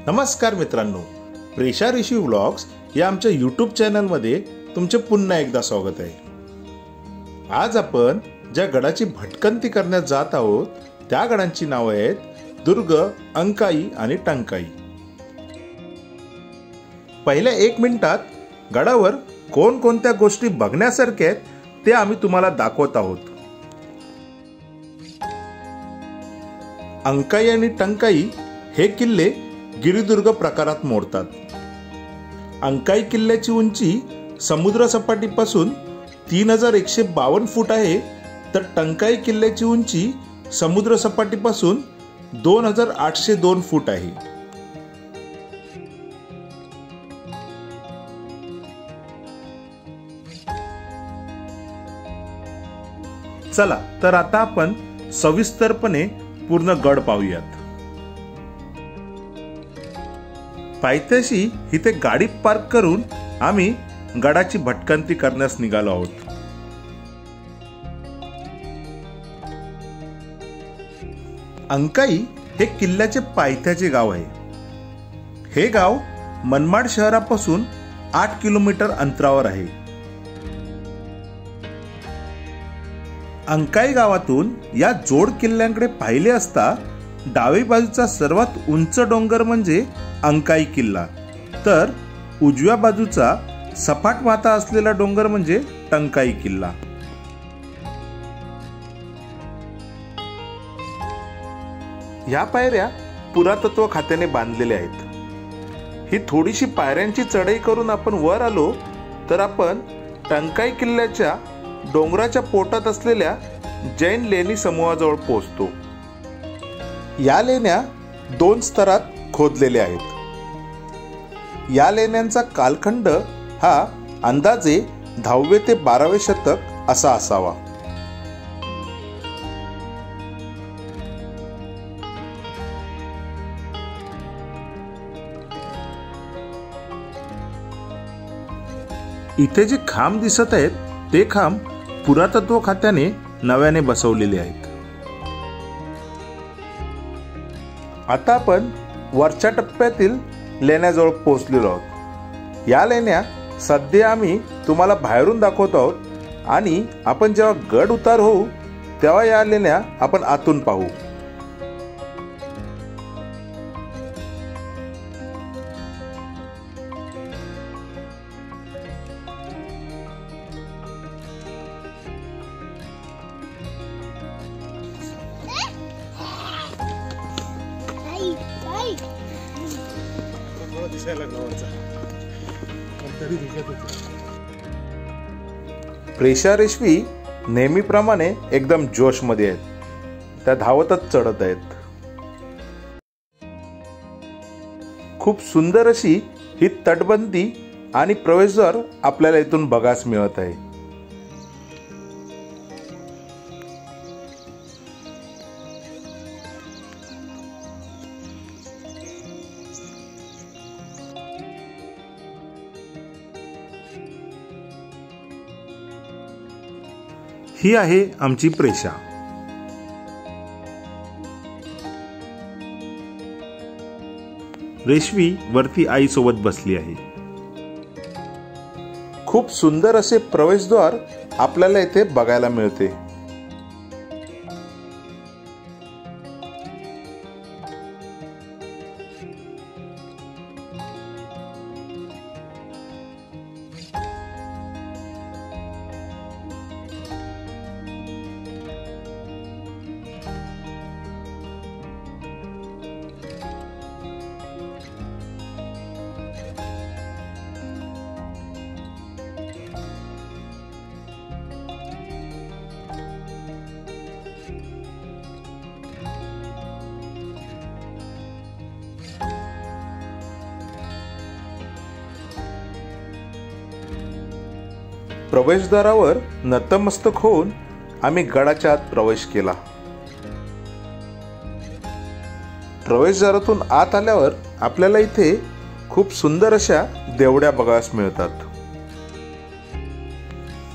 नमस्कार मित्रांनो, प्रेषा ऋषी व्लॉग्स या आमच्या यूट्यूब चॅनलमध्ये तुमचे पुन्हा एकदा स्वागत आहे। आज आपण ज्या गडाची भटकंती करण्यात जात आहोत त्या गडांची नावे आहेत दुर्ग, अंकाई आणि टंकाई। पहिल्या 1 मिनिटात गडावर कोणकोणत्या गोष्टी बघण्यासारख्या आहेत ते आम्ही तुम्हाला दाखवत आहोत। अंकाई आणि टंकाई हे किल्ले गिरिदुर्ग प्रकारात मोडतात। अंकाई किल्ल्याची उंची समुद्र सपाटीपासून 3152 फूट आहे, तर टंकाई किल्ल्याची उंची समुद्र सपाटीपासून 2802 फूट आहे। चला तर आता आपण सविस्तरपणे पूर्ण गड पाहूयात। पायथ्याशी इथे गाडी पार्क करून आम्ही गडाची भटकंती करण्यास निघालो आहोत। अंकाई हे किल्ल्याचे पायथ्याचे गाव आहे। हे गाव मनमाड शहरापासून 8 किलोमीटर अंतरावर आहे। अंकाई गावातून या जोड किल्ल्यांकडे पाहिले असता डावी बाजूचा सर्वात उंच डोंगर म्हणजे अंकाई किल्ला, तर उजव्या बाजूचा सपाट माथा असलेला डोंगर म्हणजे टंकाई किल्ला। या पायऱ्या पुरातत्व खात्याने बांधलेल्या आहेत। ही थोडीशी पायऱ्यांची चढाई करून आपण वर आलो तर आपण टंकाई किल्ल्याच्या डोंगराच्या पोटात असलेल्या जैन लेणी समूहाजवळ पोहोचतो। या लेण्या 2 स्तरात खोदलेल्या आहेत। या लेण्यांचा कालखंड हा अंदाजे 10वे ते 12वे शतक असा असावा। इथे जे खांब दिसत आहेत ते खांब पुरातत्व खात्याने नव्याने बसवलेले आहेत। आता आपण वरच्या टप्प्यातील लेण्याजवळ पोहोचलेलो आहोत। या लेण्या सध्या आम्ही तुम्हाला बाहेरून दाखवत आहोत आणि आपण जेव्हा गड उतार होऊ तेव्हा या लेण्या आपण आतून पाहू। प्रेषा रेशवी नेहमीप्रमाणे एकदम जोश मध्ये आहेत। त्या धावतच चढत आहेत। खूप सुंदर अशी ही तटबंदी आणि प्रवेशद्वार आपल्याला इथून बघास मिळत आहे। ही आहे आमची प्रेषा। रेशवी वरती आई सोबत बसली आहे। खूप सुंदर असे प्रवेशद्वार आपल्याला इथे बघायला मिळते। प्रवेशद्वारावर नतमस्तक होऊन आम्ही गडाच्या आत प्रवेश केला। प्रवेशद्वारातून आत आल्यावर आपल्याला इथे खूप सुंदर अशा देवड्या बघायला मिळतात।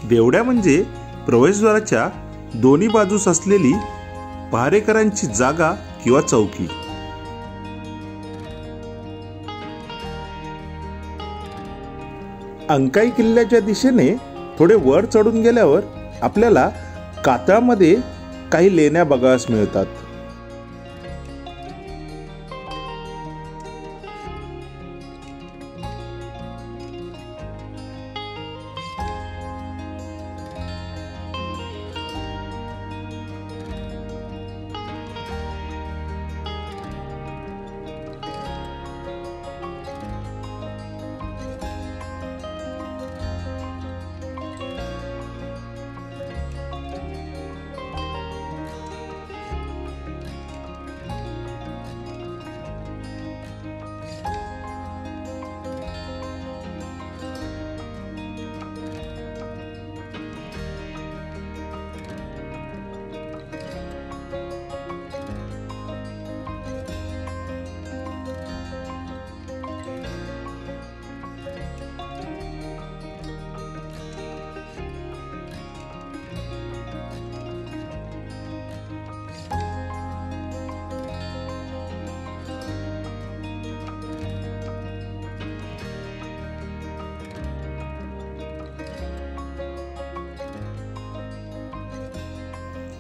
देवड्या म्हणजे प्रवेशद्वाराच्या दोन्ही बाजूस असलेली पहारेकरांची जागा किंवा चौकी। अंकाई किल्ल्याच्या दिशेने थोडे वर चढून गेल्यावर आपल्याला कातळमध्ये काही लेण्या बघावयास मिळतात.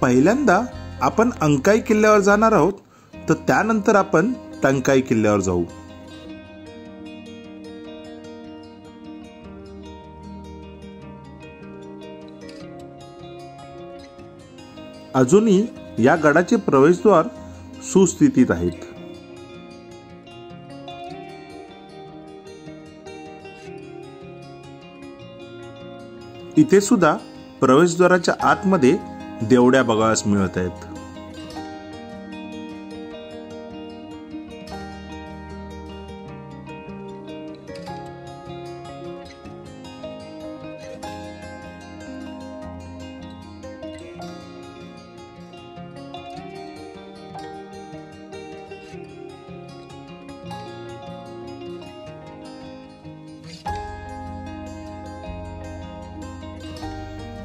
पहिल्यांदा आपण अंकाई किल्ल्यावर जाणार आहोत, तर त्यानंतर आपण टंकाई किल्ल्यावर जाऊ. अजूनही या गडाचे प्रवेशद्वार सुस्थितीत आहेत. इथे सुद्धा प्रवेशद्वाराच्या आतमध्ये देवड्या बघावयास मिळत आहेत.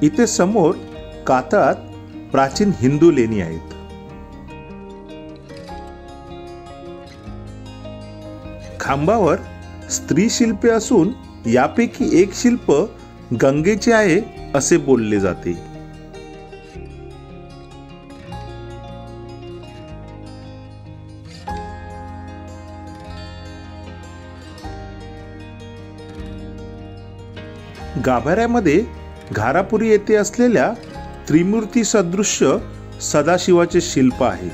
इथे समोर कातळात प्राचीन हिंदू लेणी आहेत. खांबावर स्त्री शिल्पे असून यापैकी एक शिल्प गंगेचे आहे असे बोलले जाते. गाभाऱ्यामध्ये घारापुरी येथे असलेल्या त्रिमूर्ती सदृश्य सदाशिवाचे शिल्प आहे.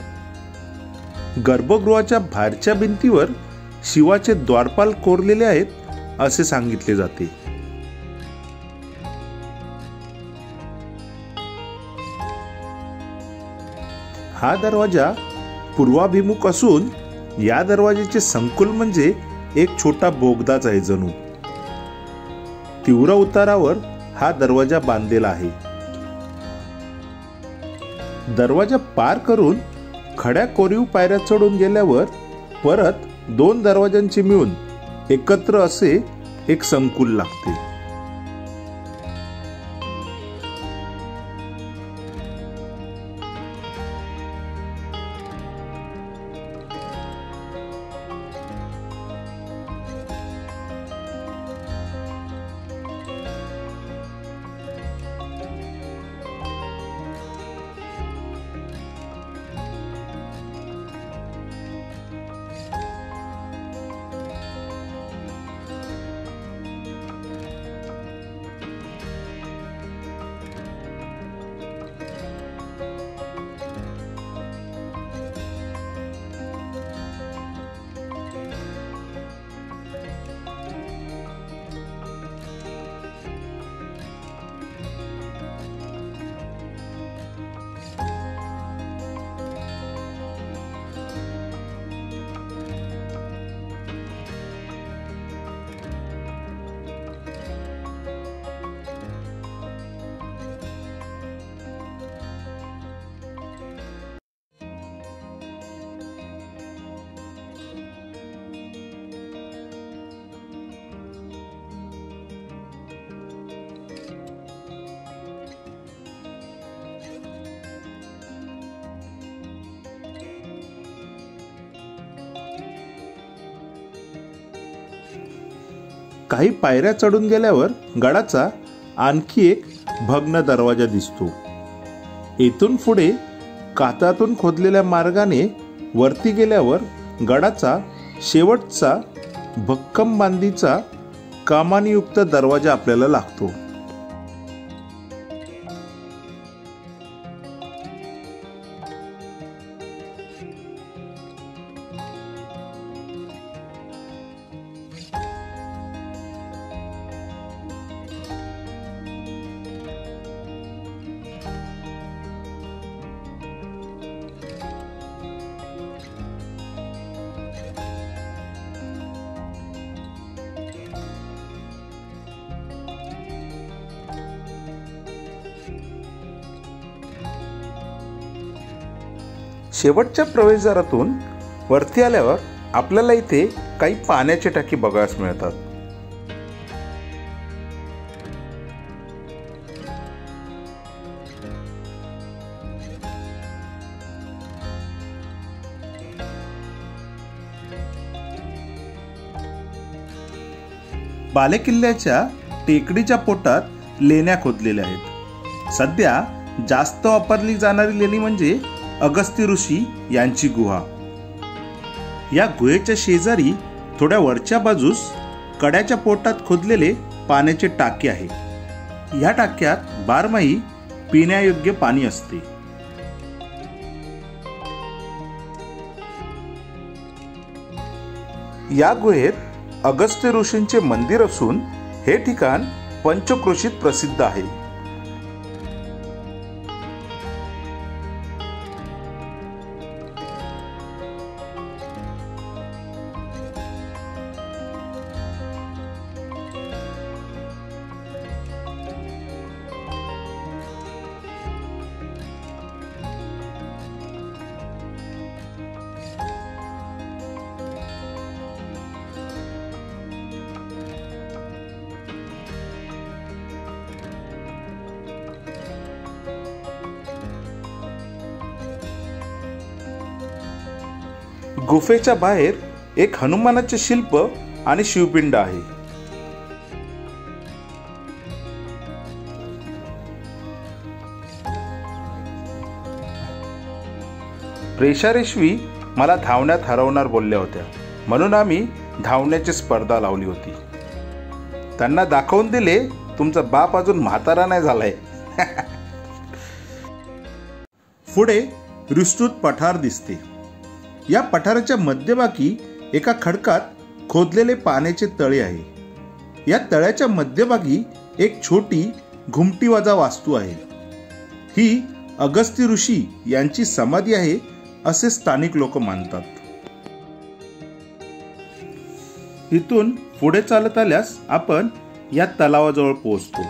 गर्भगृहाच्या बाहेरच्या भिंतीवर शिवाचे द्वारपाल कोरलेले आहेत असे सांगितले जाते. हा दरवाजा पूर्वाभिमुख असून या दरवाजाचे संकुल म्हणजे एक छोटा बोगदाच आहे जणू. तीव्र उतारावर हा दरवाजा बांधलेला आहे. दरवाजा पार करून खड्या कोरीव पायऱ्या चढून गेल्यावर परत 2 दरवाजांचे मिळून एकत्र असे एक संकुल लागते. काही पायऱ्या चढून गेल्यावर गडाचा आणखी एक भग्न दरवाजा दिसतो. येथून पुढे कातळातून खोदलेल्या मार्गाने वरती गेल्यावर गडाचा शेवटचा भक्कम बांधीचा कामानीयुक्त दरवाजा आपल्याला लागतो. शेवटच्या प्रवेशद्वारातून वरती आल्यावर आपल्याला इथे काही पाण्याची टाकी बघायला मिळतात. बालेकिल्ल्याच्या टेकडीच्या पोटात लेण्या खोदलेल्या आहेत. सध्या जास्त वापरली जाणारी लेणी म्हणजे अगस्त्य ऋषी यांची गुहा. या गुहेच्या शेजारी थोड्या वरच्या बाजूस कड्याच्या पोटात खोदलेले पाण्याचे टाके आहे. या टाक्यात बारमाही पिण्यायोग्य पाणी असते. या गुहेत अगस्त्य ऋषींचे मंदिर असून हे ठिकाण पंचक्रोशीत प्रसिद्ध आहे. गुफेच्या बाहेर एक हनुमानाचे शिल्प आणि शिवपिंड आहे. प्रेषारेश्वी मला धावण्यात हरवणार बोलल्या होत्या, म्हणून आम्ही धावण्याची स्पर्धा लावली होती. त्यांना दाखवून दिले तुमचा बाप अजून म्हातारा नाही झालाय. पुढे विस्तृत पठार दिसते. या पठाराच्या मध्यभागी एका खडकात खोदलेले पाण्याचे तळे आहे. या तळ्याच्या मध्यभागी एक छोटी घुमटीवजा वास्तू आहे. ही अगस्त्य ऋषी यांची समाधी आहे असे स्थानिक लोक मानतात. इथून पुढे चालत आल्यास आपण या तलावाजवळ पोहोचतो.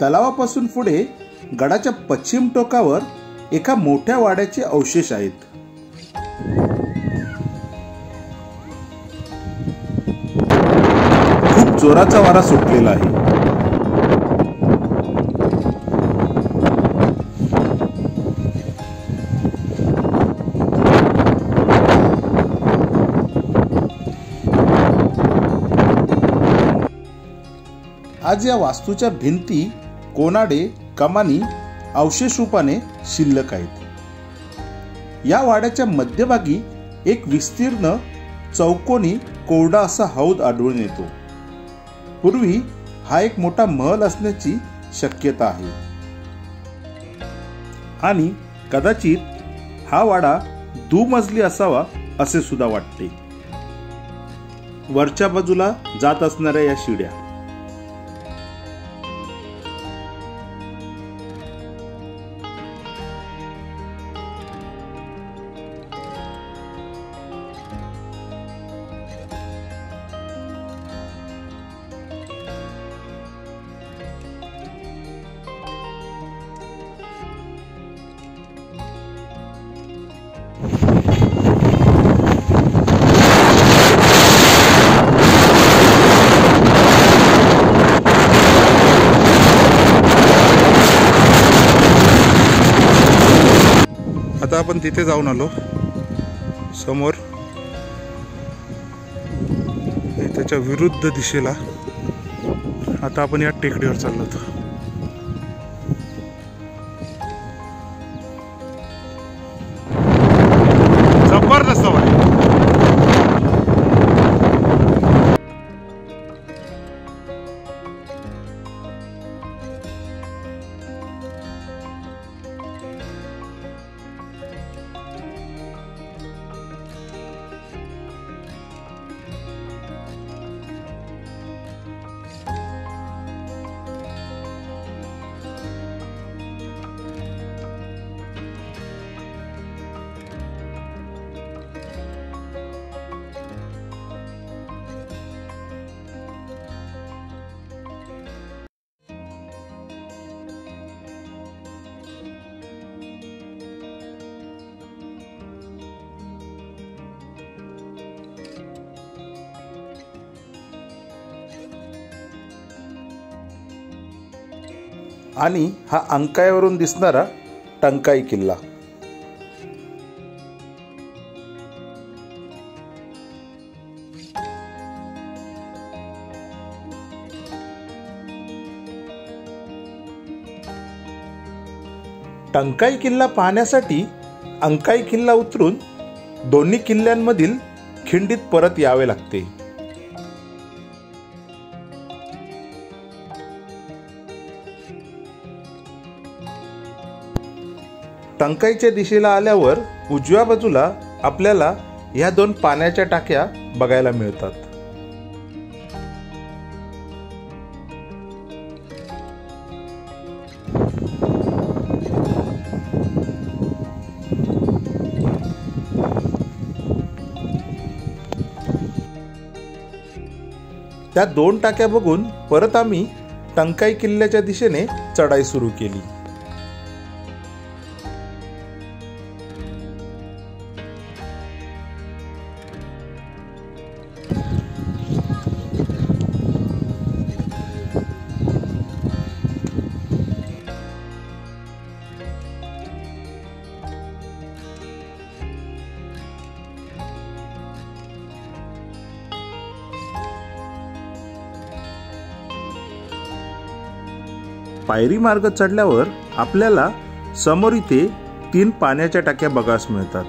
तलावापासून पुढे गडाच्या पश्चिम टोकावर एका मोठ्या वाड्याचे अवशेष आहेत. खूप जोराचा वारा सुटलेला आहे. आज या वास्तूच्या भिंती, कोनाडे, कमानी अवशेष रूपाने शिल्लक आहेत. या वाड्याच्या मध्यभागी एक विस्तीर्ण चौकोनी कोरडा असा हौद आढळून येतो. पूर्वी हा एक मोठा महल असण्याची शक्यता आहे आणि कदाचित हा वाडा दुमजली असावा असे सुद्धा वाटते. वरच्या बाजूला जात असणाऱ्या या शिड्या, आता आपण तिथे जाऊन आलो समोर, त्याच्या विरुद्ध दिशेला. आता आपण या टेकडीवर चाललो होतो. जबरदस्त वाटलं. आणि हा अंकायावरून दिसणारा टंकाई किल्ला. टंकाई किल्ला पाहण्यासाठी अंकाई किल्ला उतरून दोन्ही किल्ल्यांमधील खिंडीत परत यावे लागते. टंकाईच्या दिशेला आल्यावर उजव्या बाजूला आपल्याला ह्या दोन पाण्याच्या टाक्या बघायला मिळतात. त्या दोन टाक्या बघून परत आम्ही टंकाई किल्ल्याच्या दिशेने चढाई सुरू केली. पायरी मार्ग चढल्यावर आपल्याला समोर इथे 3 पाण्याच्या टाक्या बघास मिळतात.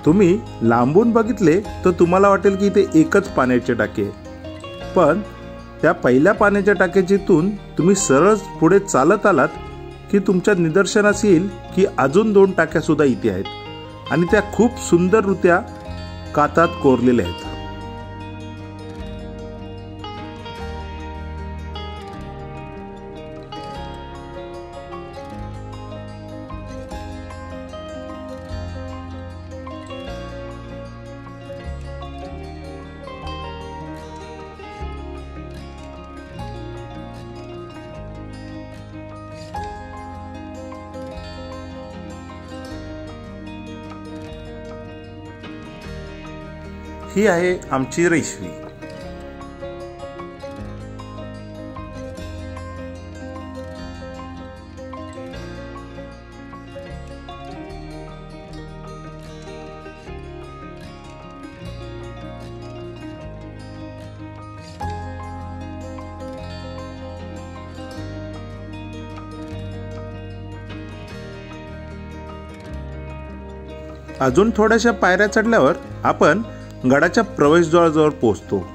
तुम्ही लांबून बघितले तर तुम्हाला वाटेल की इथे एकच पाण्याची टाकी आहे, पण त्या पहिल्या पाण्याच्या टाकीतून तुम्ही सरळ पुढे चालत आलात की तुमच्या निदर्शनास येईल की अजून 2 टाक्या सुद्धा इथे आहेत आणि त्या खूप सुंदररित्या कातात कोरलेल्या आहेत. ही आहे आमची रेशवी. अजून थोड्याशा पायऱ्या चढल्यावर आपण गडाच्या प्रवेशद्वाराजवळ पोहोचतो.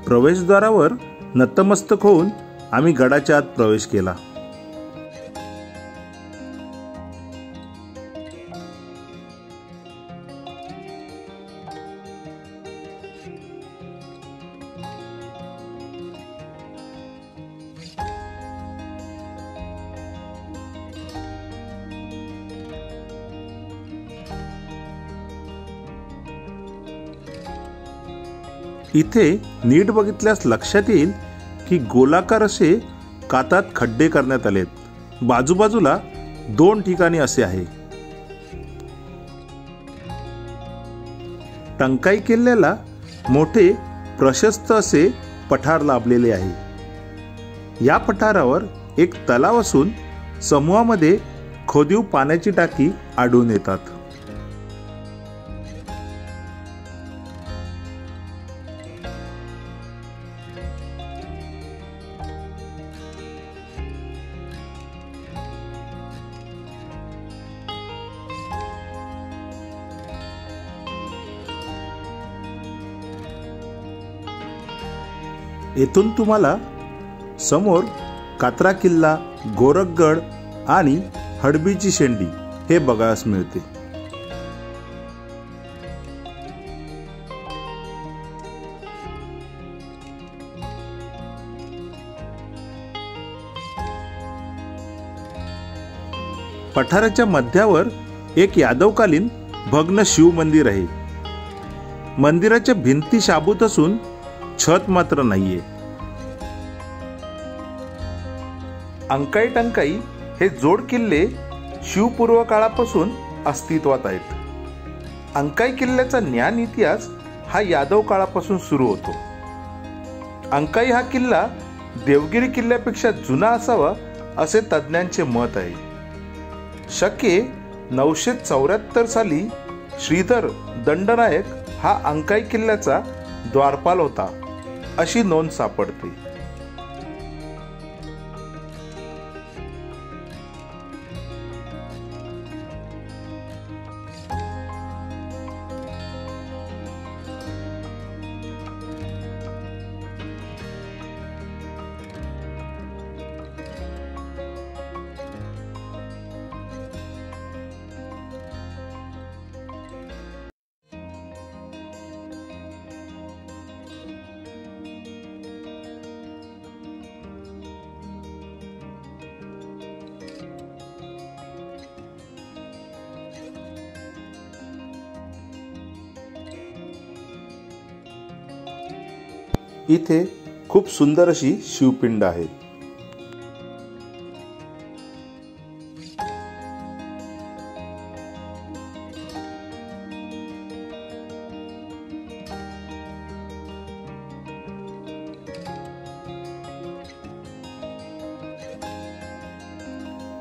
प्रवेशद्वारावर नतमस्तक होऊन आम्ही गडाच्या आत प्रवेश केला. इथे नीट बघितल्यास लक्षात येईल की गोलाकार असे कातात खड्डे करण्यात आलेत. बाजूबाजूला 2 ठिकाणी असे आहे. टंकाई किल्ल्याला मोठे प्रशस्त असे पठार लाभलेले आहे. या पठारावर एक तलाव असून समूहामध्ये खोदीव पाण्याची टाकी आढळून येतात. येथून तुम्हाला समोर कात्रा किल्ला, गोरखगड आणि हडबीची शेंडी हे बघायला मिळते. पठाराच्या मध्यावर एक यादवकालीन भग्न शिव मंदिर आहे. मंदिराच्या भिंती शाबूत असून छत मात्र नाहीये. अंकाई टंकाई हे जोड किल्ले शिवपूर्व काळापासून अस्तित्वात आहेत. अंकाई किल्ल्याचा ज्ञान इतिहास हा यादव काळापासून सुरू होतो. अंकाई हा किल्ला देवगिरी किल्ल्यापेक्षा जुना असावा असे तज्ज्ञांचे मत आहे. शके 974 साली श्रीधर दंडनायक हा अंकाई किल्ल्याचा द्वारपाल होता अशी नोंद सापडते. इथे खूप सुंदर अशी शिवपिंड आहे.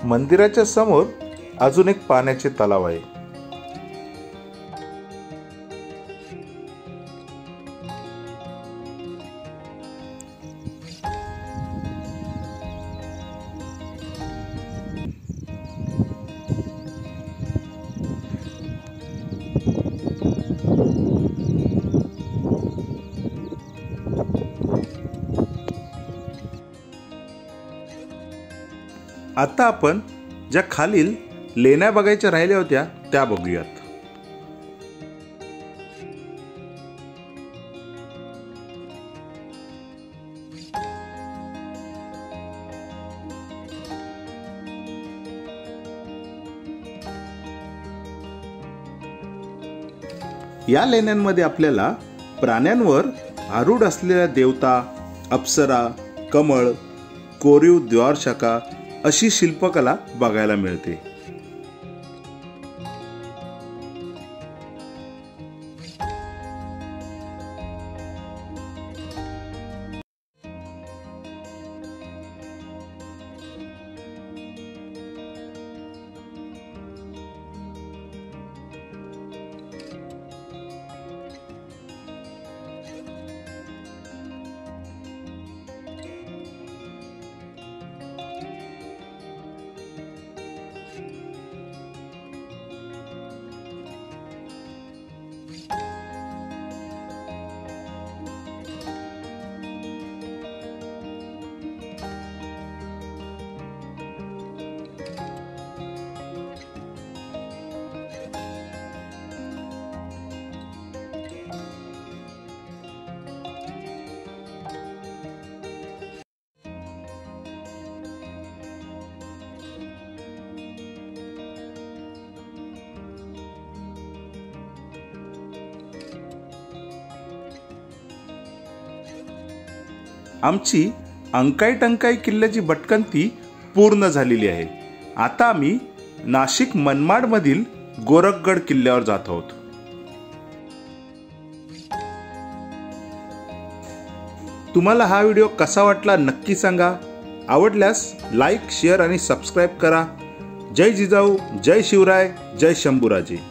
मंदिराच्या समोर अजून एक पाण्याचे तलाव आहे. आता आपण ज्या खालील लेण्या बघायच्या राहिल्या होत्या त्या बघूयात. या लेण्यांमध्ये आपल्याला प्राण्यांवर आरूढ असलेल्या देवता, अप्सरा, कमळ, कोरीव द्वारशाखा अशी शिल्पकला बघायला मिळते. आमची अंकाई टंकाई किल्ल्याची भटकंती पूर्ण झालेली आहे. आता आम्ही नाशिक मनमाड मधील गोरखगड किल्ल्यावर जात आहोत. तुम्हाला हा व्हिडिओ कसा वाटला नक्की सांगा. आवडल्यास लाईक, शेअर आणि सबस्क्राईब करा. जय जिजाऊ, जय शिवराय, जय शंभूराजे.